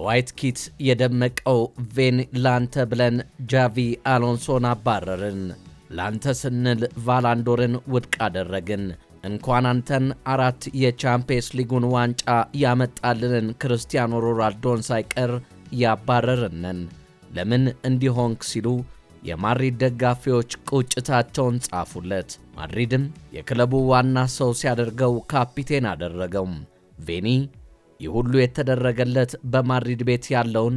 በዋይት ኪት የደመቀው ቬኒ ላንተ ብለን ጃቪ አሎንሶን አባረርን። ላንተ ስንል ቫላንዶርን ውድቅ አደረግን። እንኳን አንተን 4 የቻምፒየንስ ሊጉን ዋንጫ ያመጣልንን ክርስቲያኖ ሮናልዶን ሳይቀር ያባረርነን ለምን እንዲሆንክ ሲሉ የማድሪድ ደጋፊዎች ቁጭታቸውን ጻፉለት። ማድሪድም የክለቡ ዋና ሰው ሲያደርገው ካፒቴን አደረገው። ቬኒ ይህ ሁሉ የተደረገለት በማድሪድ ቤት ያለውን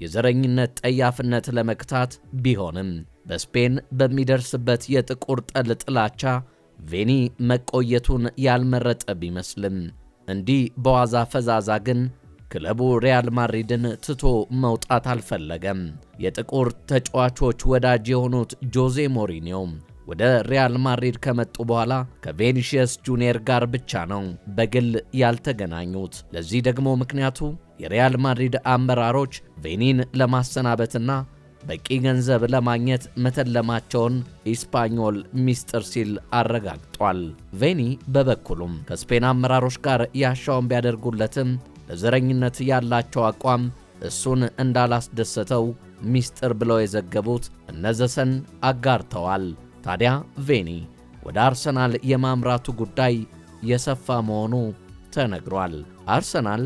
የዘረኝነት ጠያፍነት ለመክታት ቢሆንም በስፔን በሚደርስበት የጥቁር ጠል ጥላቻ ቬኒ መቆየቱን ያልመረጠ ቢመስልም እንዲህ በዋዛ ፈዛዛ ግን ክለቡ ሪያል ማድሪድን ትቶ መውጣት አልፈለገም። የጥቁር ተጫዋቾች ወዳጅ የሆኑት ጆዜ ሞሪኒዮ ወደ ሪያል ማድሪድ ከመጡ በኋላ ከቬኒሺየስ ጁኒየር ጋር ብቻ ነው በግል ያልተገናኙት። ለዚህ ደግሞ ምክንያቱ የሪያል ማድሪድ አመራሮች ቬኒን ለማሰናበትና በቂ ገንዘብ ለማግኘት መተለማቸውን ኢስፓኞል ሚስጥር ሲል አረጋግጧል። ቬኒ በበኩሉም ከስፔን አመራሮች ጋር ያሻውን ቢያደርጉለትም ለዘረኝነት ያላቸው አቋም እሱን እንዳላስደሰተው ሚስጥር ብለው የዘገቡት እነዘሰን አጋርተዋል። ታዲያ ቬኒ ወደ አርሰናል የማምራቱ ጉዳይ የሰፋ መሆኑ ተነግሯል። አርሰናል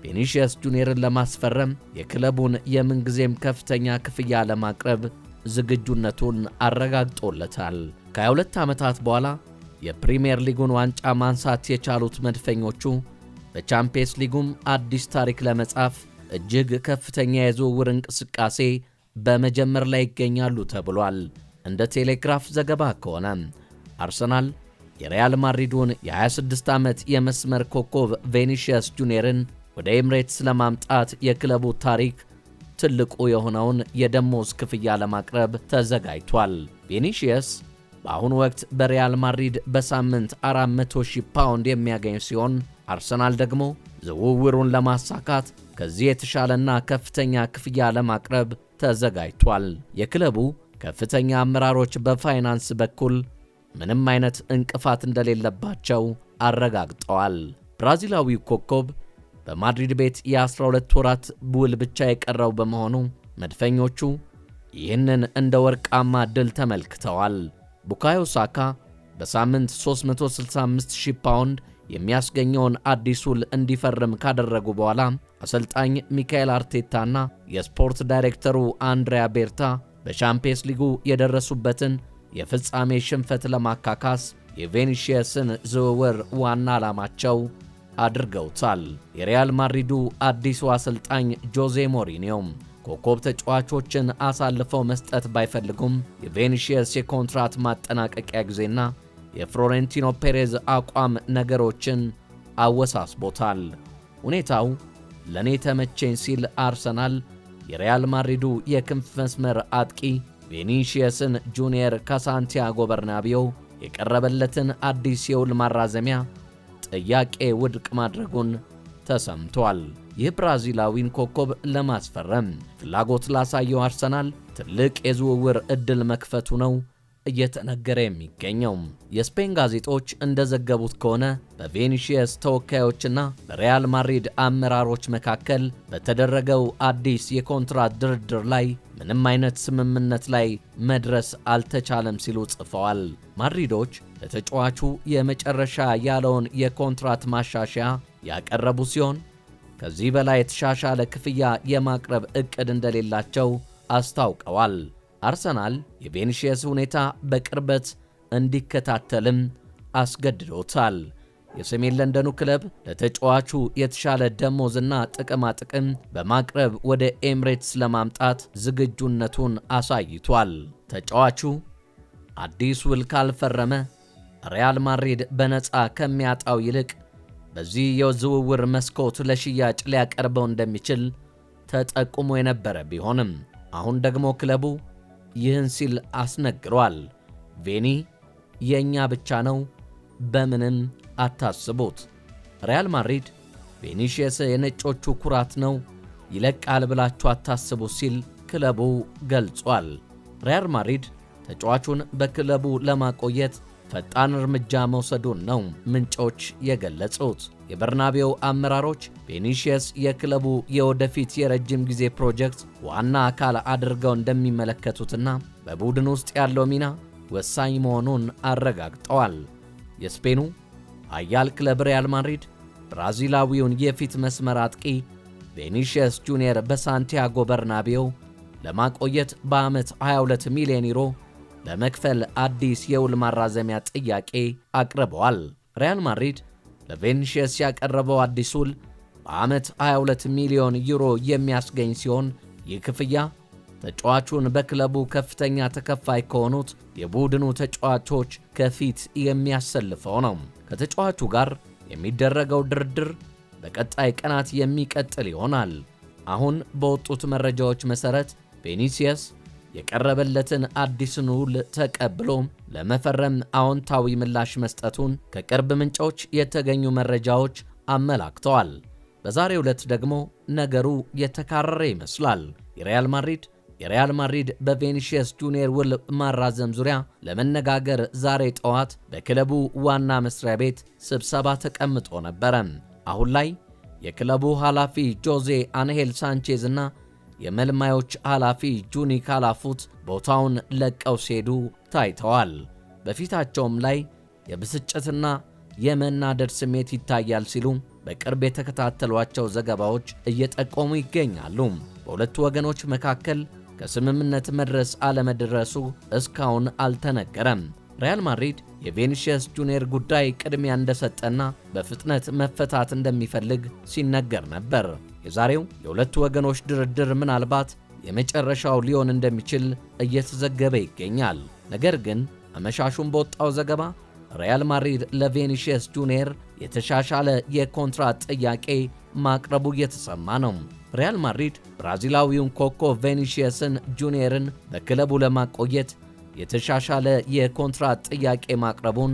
ቬኒሺየስ ጁኒየርን ለማስፈረም የክለቡን የምንጊዜም ከፍተኛ ክፍያ ለማቅረብ ዝግጁነቱን አረጋግጦለታል። ከ22 ዓመታት በኋላ የፕሪሚየር ሊጉን ዋንጫ ማንሳት የቻሉት መድፈኞቹ በቻምፒየንስ ሊጉም አዲስ ታሪክ ለመጻፍ እጅግ ከፍተኛ የዝውውር እንቅስቃሴ በመጀመር ላይ ይገኛሉ ተብሏል። እንደ ቴሌግራፍ ዘገባ ከሆነ አርሰናል የሪያል ማድሪዱን የ26 ዓመት የመስመር ኮከብ ቬኒሺየስ ጁኒየርን ወደ ኤምሬትስ ለማምጣት የክለቡ ታሪክ ትልቁ የሆነውን የደሞዝ ክፍያ ለማቅረብ ተዘጋጅቷል። ቬኒሺየስ በአሁኑ ወቅት በሪያል ማድሪድ በሳምንት 400,000 ፓውንድ የሚያገኝ ሲሆን አርሰናል ደግሞ ዝውውሩን ለማሳካት ከዚህ የተሻለና ከፍተኛ ክፍያ ለማቅረብ ተዘጋጅቷል። የክለቡ ከፍተኛ አመራሮች በፋይናንስ በኩል ምንም አይነት እንቅፋት እንደሌለባቸው አረጋግጠዋል። ብራዚላዊው ኮከብ በማድሪድ ቤት የ12 ወራት ውል ብቻ የቀረው በመሆኑ መድፈኞቹ ይህንን እንደ ወርቃማ ድል ተመልክተዋል። ቡካዮ ሳካ በሳምንት 365,000 ፓውንድ የሚያስገኘውን አዲስ ውል እንዲፈርም ካደረጉ በኋላ አሰልጣኝ ሚካኤል አርቴታና የስፖርት ዳይሬክተሩ አንድሪያ ቤርታ በቻምፒየንስ ሊጉ የደረሱበትን የፍጻሜ ሽንፈት ለማካካስ የቬኒሺየስን ዝውውር ዋና ዓላማቸው አድርገውታል። የሪያል ማድሪዱ አዲሱ አሰልጣኝ ጆዜ ሞሪኒዮ ኮከብ ተጫዋቾችን አሳልፈው መስጠት ባይፈልጉም የቬኒሺየስ የኮንትራት ማጠናቀቂያ ጊዜና የፍሎሬንቲኖ ፔሬዝ አቋም ነገሮችን አወሳስቦታል። ሁኔታው ለኔ ተመቸኝ ሲል አርሰናል የሪያል ማድሪዱ የክንፍ መስመር አጥቂ ቬኒሺየስን ጁኒየር ከሳንቲያጎ በርናቢዮ የቀረበለትን አዲስ የውል ማራዘሚያ ጥያቄ ውድቅ ማድረጉን ተሰምቷል። ይህ ብራዚላዊን ኮከብ ለማስፈረም ፍላጎት ላሳየው አርሰናል ትልቅ የዝውውር ዕድል መክፈቱ ነው እየተነገረ የሚገኘው። የስፔን ጋዜጦች እንደዘገቡት ከሆነ በቬኒሺየስ ተወካዮችና በሪያል ማድሪድ አመራሮች መካከል በተደረገው አዲስ የኮንትራት ድርድር ላይ ምንም አይነት ስምምነት ላይ መድረስ አልተቻለም ሲሉ ጽፈዋል። ማድሪዶች ለተጫዋቹ የመጨረሻ ያለውን የኮንትራት ማሻሻያ ያቀረቡ ሲሆን ከዚህ በላይ የተሻሻለ ክፍያ የማቅረብ ዕቅድ እንደሌላቸው አስታውቀዋል። አርሰናል የቬኒሺየስ ሁኔታ በቅርበት እንዲከታተልም አስገድዶታል። የሰሜን ለንደኑ ክለብ ለተጫዋቹ የተሻለ ደሞዝና ጥቅማጥቅም በማቅረብ ወደ ኤምሬትስ ለማምጣት ዝግጁነቱን አሳይቷል። ተጫዋቹ አዲስ ውል ካልፈረመ ሪያል ማድሪድ በነፃ ከሚያጣው ይልቅ በዚህ የዝውውር መስኮት ለሽያጭ ሊያቀርበው እንደሚችል ተጠቁሞ የነበረ ቢሆንም አሁን ደግሞ ክለቡ ይህን ሲል አስነግሯል። ቬኒ የኛ ብቻ ነው፣ በምንም አታስቡት። ሪያል ማድሪድ ቬኒሺየስ የነጮቹ ኩራት ነው፣ ይለቃል ብላችሁ አታስቡ ሲል ክለቡ ገልጿል። ሪያል ማድሪድ ተጫዋቹን በክለቡ ለማቆየት ፈጣን እርምጃ መውሰዱን ነው ምንጮች የገለጹት። የበርናቤው አመራሮች ቪኒሺየስ የክለቡ የወደፊት የረጅም ጊዜ ፕሮጀክት ዋና አካል አድርገው እንደሚመለከቱትና በቡድን ውስጥ ያለው ሚና ወሳኝ መሆኑን አረጋግጠዋል። የስፔኑ ኃያል ክለብ ሪያል ማድሪድ ብራዚላዊውን የፊት መስመር አጥቂ ቪኒሺየስ ጁኒየር በሳንቲያጎ በርናቤው ለማቆየት በዓመት 22 ሚሊዮን ዩሮ ለመክፈል አዲስ የውል ማራዘሚያ ጥያቄ አቅርበዋል። ሪያል ማድሪድ ለቪኒሺየስ ያቀረበው አዲስ ውል በዓመት 22 ሚሊዮን ዩሮ የሚያስገኝ ሲሆን ይህ ክፍያ ተጫዋቹን በክለቡ ከፍተኛ ተከፋይ ከሆኑት የቡድኑ ተጫዋቾች ከፊት የሚያሰልፈው ነው። ከተጫዋቹ ጋር የሚደረገው ድርድር በቀጣይ ቀናት የሚቀጥል ይሆናል። አሁን በወጡት መረጃዎች መሠረት ቪኒሺየስ የቀረበለትን አዲስን ውል ተቀብሎ ለመፈረም አዎንታዊ ምላሽ መስጠቱን ከቅርብ ምንጮች የተገኙ መረጃዎች አመላክተዋል። በዛሬው ዕለት ደግሞ ነገሩ የተካረረ ይመስላል። የሪያል ማድሪድ በቪኒሺየስ ጁኒየር ውል ማራዘም ዙሪያ ለመነጋገር ዛሬ ጠዋት በክለቡ ዋና መስሪያ ቤት ስብሰባ ተቀምጦ ነበረ። አሁን ላይ የክለቡ ኃላፊ ጆዜ አንሄል ሳንቼዝ እና የመልማዮች ኃላፊ ጁኒ ካላፉት ቦታውን ለቀው ሲሄዱ ታይተዋል። በፊታቸውም ላይ የብስጭትና የመናደድ ስሜት ይታያል ሲሉ በቅርብ የተከታተሏቸው ዘገባዎች እየጠቆሙ ይገኛሉ። በሁለቱ ወገኖች መካከል ከስምምነት መድረስ አለመድረሱ እስካሁን አልተነገረም። ሪያል ማድሪድ የቪኒሺየስ ጁኒየር ጉዳይ ቅድሚያ እንደሰጠና በፍጥነት መፈታት እንደሚፈልግ ሲነገር ነበር። የዛሬው የሁለቱ ወገኖች ድርድር ምናልባት የመጨረሻው ሊሆን እንደሚችል እየተዘገበ ይገኛል። ነገር ግን አመሻሹን በወጣው ዘገባ ሪያል ማድሪድ ለቪኒሺየስ ጁኒየር የተሻሻለ የኮንትራት ጥያቄ ማቅረቡ እየተሰማ ነው። ሪያል ማድሪድ ብራዚላዊውን ኮከብ ቪኒሺየስን ጁኒየርን በክለቡ ለማቆየት የተሻሻለ የኮንትራት ጥያቄ ማቅረቡን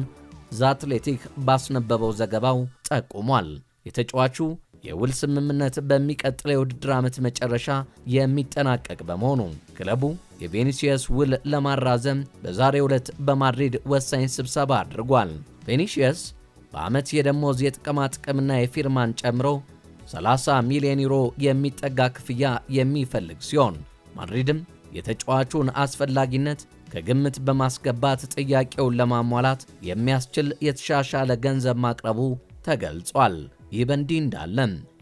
ዘአትሌቲክ ባስነበበው ዘገባው ጠቁሟል። የተጫዋቹ የውል ስምምነት በሚቀጥለው የውድድር ዓመት መጨረሻ የሚጠናቀቅ በመሆኑ ክለቡ የቪኒሺየስ ውል ለማራዘም በዛሬው ዕለት በማድሪድ ወሳኝ ስብሰባ አድርጓል። ቪኒሺየስ በዓመት የደሞዝ የጥቅማ ጥቅምና የፊርማን ጨምሮ 30 ሚሊዮን ዩሮ የሚጠጋ ክፍያ የሚፈልግ ሲሆን ማድሪድም የተጫዋቹን አስፈላጊነት ከግምት በማስገባት ጥያቄውን ለማሟላት የሚያስችል የተሻሻለ ገንዘብ ማቅረቡ ተገልጿል። ይህ በእንዲህ እንዳለ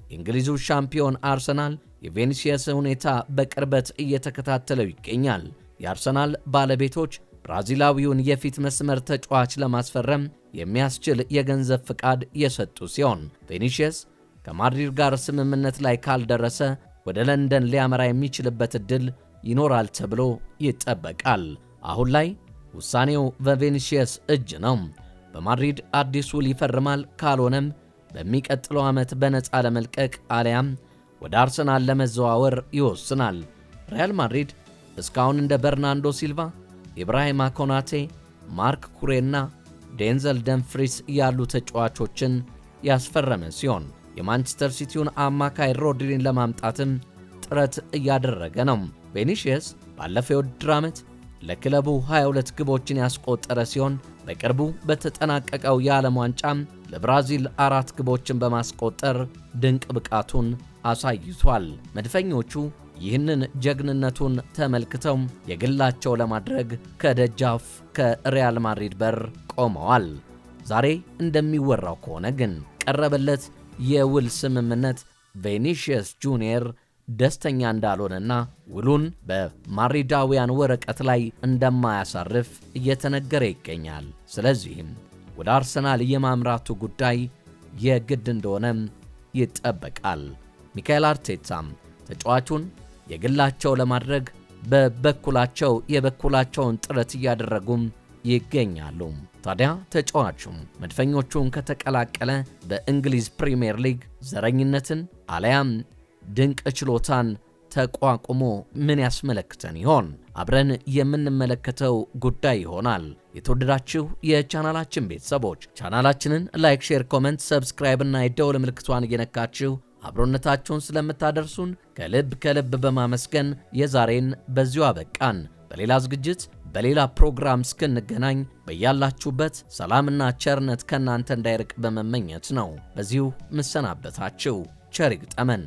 የእንግሊዙ ሻምፒዮን አርሰናል የቪኒሺየስ ሁኔታ በቅርበት እየተከታተለው ይገኛል። የአርሰናል ባለቤቶች ብራዚላዊውን የፊት መስመር ተጫዋች ለማስፈረም የሚያስችል የገንዘብ ፍቃድ የሰጡ ሲሆን ቪኒሺየስ ከማድሪድ ጋር ስምምነት ላይ ካልደረሰ ወደ ለንደን ሊያመራ የሚችልበት ዕድል ይኖራል ተብሎ ይጠበቃል። አሁን ላይ ውሳኔው በቪኒሺየስ እጅ ነው። በማድሪድ አዲስ ውል ይፈርማል፣ ካልሆነም በሚቀጥለው ዓመት በነፃ ለመልቀቅ አሊያም ወደ አርሰናል ለመዘዋወር ይወስናል። ሪያል ማድሪድ እስካሁን እንደ በርናንዶ ሲልቫ፣ ኢብራሂማ ኮናቴ፣ ማርክ ኩሬና ዴንዘል ደምፍሪስ ያሉ ተጫዋቾችን ያስፈረመ ሲሆን የማንቸስተር ሲቲውን አማካይ ሮድሪን ለማምጣትም ጥረት እያደረገ ነው። ቪኒሺየስ ባለፈው የውድድር ዓመት ለክለቡ 22 ግቦችን ያስቆጠረ ሲሆን በቅርቡ በተጠናቀቀው የዓለም ዋንጫም ለብራዚል 4 ግቦችን በማስቆጠር ድንቅ ብቃቱን አሳይቷል። መድፈኞቹ ይህንን ጀግንነቱን ተመልክተው የግላቸው ለማድረግ ከደጃፍ ከሪያል ማድሪድ በር ቆመዋል። ዛሬ እንደሚወራው ከሆነ ግን ቀረበለት የውል ስምምነት ቪኒሺየስ ጁኒየር ደስተኛ እንዳልሆነና ውሉን በማድሪዳውያን ወረቀት ላይ እንደማያሳርፍ እየተነገረ ይገኛል። ስለዚህም ወደ አርሰናል የማምራቱ ጉዳይ የግድ እንደሆነም ይጠበቃል። ሚካኤል አርቴታም ተጫዋቹን የግላቸው ለማድረግ በበኩላቸው የበኩላቸውን ጥረት እያደረጉም ይገኛሉ። ታዲያ ተጫዋቹም መድፈኞቹን ከተቀላቀለ በእንግሊዝ ፕሪሚየር ሊግ ዘረኝነትን አለያም ድንቅ ችሎታን ተቋቁሞ ምን ያስመለክተን ይሆን? አብረን የምንመለከተው ጉዳይ ይሆናል። የተወደዳችሁ የቻናላችን ቤተሰቦች ቻናላችንን ላይክ፣ ሼር፣ ኮሜንት፣ ሰብስክራይብ እና የደወል ምልክቷን እየነካችሁ አብሮነታችሁን ስለምታደርሱን ከልብ በማመስገን የዛሬን በዚሁ አበቃን። በሌላ ዝግጅት በሌላ ፕሮግራም እስክንገናኝ በያላችሁበት ሰላምና ቸርነት ከናንተ እንዳይርቅ በመመኘት ነው በዚሁ ምሰናበታችሁ። ቸር ይግጠመን።